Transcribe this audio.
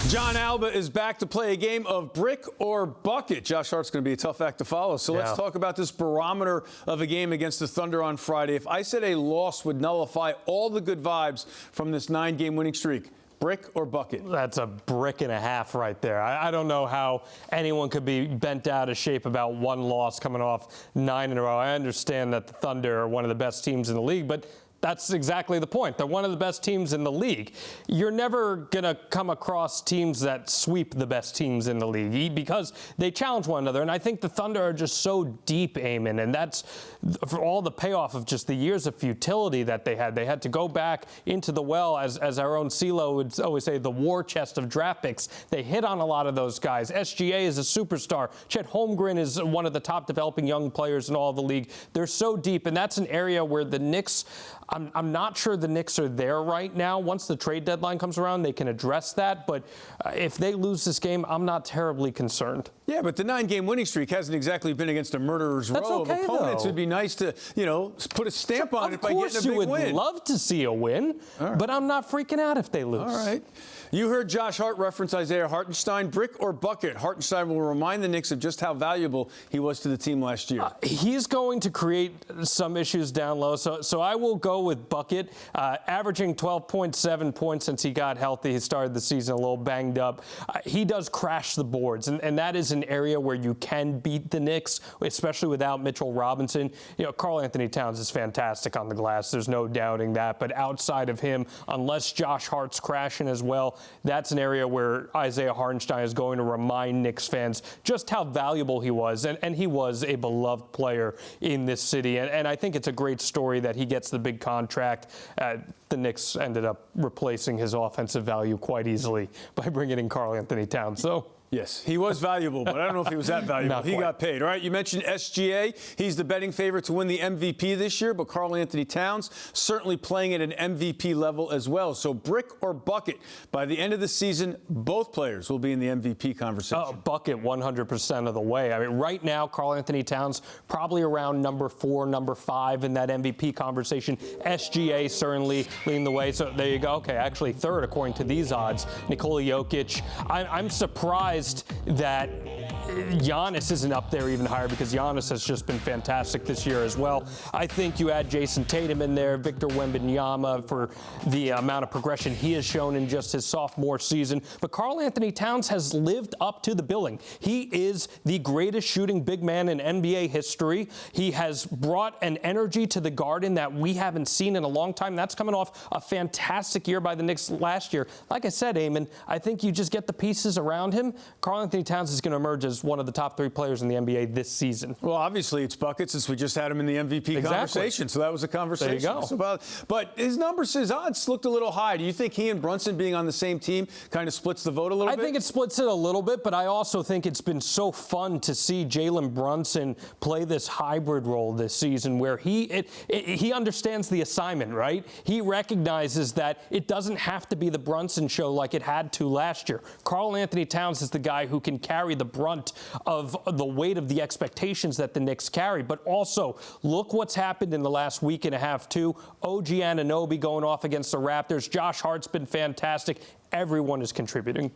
John Alba is back to play a game of brick or bucket. Josh Hart's going to be a tough act to follow. So let's talk about this barometer of a game against the Thunder on Friday. If I said a loss would nullify all the good vibes from this 9-game winning streak, brick or bucket? That's a brick and a half right there. I don't know how anyone could be bent out of shape about one loss coming off 9 in a row. I understand that the Thunder are one of the best teams in the league, but that's exactly the point. They're one of the best teams in the league. You're never going to come across teams that sweep the best teams in the league because they challenge one another. And I think the Thunder are just so deep, Eamon, and that's for all the payoff of just the years of futility that they had. They had to go back into the well, as our own CeeLo would always say, the war chest of draft picks. They hit on a lot of those guys. SGA is a superstar. Chet Holmgren is one of the top developing young players in all of the league. They're so deep, and that's an area where the Knicks, I'm not sure the Knicks are there right now. Once the trade deadline comes around, they can address that. But if they lose this game, I'm not terribly concerned. Yeah, but the 9-game winning streak hasn't exactly been against a murderer's row of opponents. It'd be nice to, put a stamp on it by getting a big win. Of course, you would love to see a win, but I'm not freaking out if they lose. All right. You heard Josh Hart reference Isaiah Hartenstein. Brick or bucket? Hartenstein will remind the Knicks of just how valuable he was to the team last year. He's going to create some issues down low, so I will go with bucket. Averaging 12.7 points since he got healthy. He started the season a little banged up. He does crash the boards, and that is an area where you can beat the Knicks, especially without Mitchell Robinson. Karl-Anthony Towns is fantastic on the glass. There's no doubting that. But outside of him, unless Josh Hart's crashing as well, that's an area where Isaiah Hartenstein is going to remind Knicks fans just how valuable he was. And he was a beloved player in this city. And I think it's a great story that he gets the big contract. The Knicks ended up replacing his offensive value quite easily by bringing in Karl-Anthony Towns. So. Yes, he was valuable, but I don't know if he was that valuable. He got paid. All right, you mentioned SGA. He's the betting favorite to win the MVP this year, but Karl-Anthony Towns certainly playing at an MVP level as well. So brick or bucket? By the end of the season, both players will be in the MVP conversation. Oh, bucket 100% of the way. I mean, right now, Karl-Anthony Towns probably around number 4, number 5 in that MVP conversation. SGA certainly leading the way. So there you go. Okay, actually third according to these odds. Nikola Jokic. I'm surprised that Giannis isn't up there even higher because Giannis has just been fantastic this year as well. I think you add Jason Tatum in there, Victor Wembanyama for the amount of progression he has shown in just his sophomore season. But Karl-Anthony Towns has lived up to the billing. He is the greatest shooting big man in NBA history. He has brought an energy to the Garden that we haven't seen in a long time. That's coming off a fantastic year by the Knicks last year. Like I said, Eamon, I think you just get the pieces around him. Karl-Anthony Towns is going to emerge as one of the top 3 players in the NBA this season. Well, obviously it's bucket since we just had him in the MVP conversation, so that was a conversation. There you go. But his odds looked a little high. Do you think he and Brunson being on the same team kind of splits the vote a little bit? I think it splits it a little bit, but I also think it's been so fun to see Jalen Brunson play this hybrid role this season where he understands the assignment, right? He recognizes that it doesn't have to be the Brunson show like it had to last year. Karl-Anthony Towns is the guy who can carry the brunt of the weight of the expectations that the Knicks carry. But also, look what's happened in the last week and a half, too. OG Anunoby going off against the Raptors. Josh Hart's been fantastic. Everyone is contributing.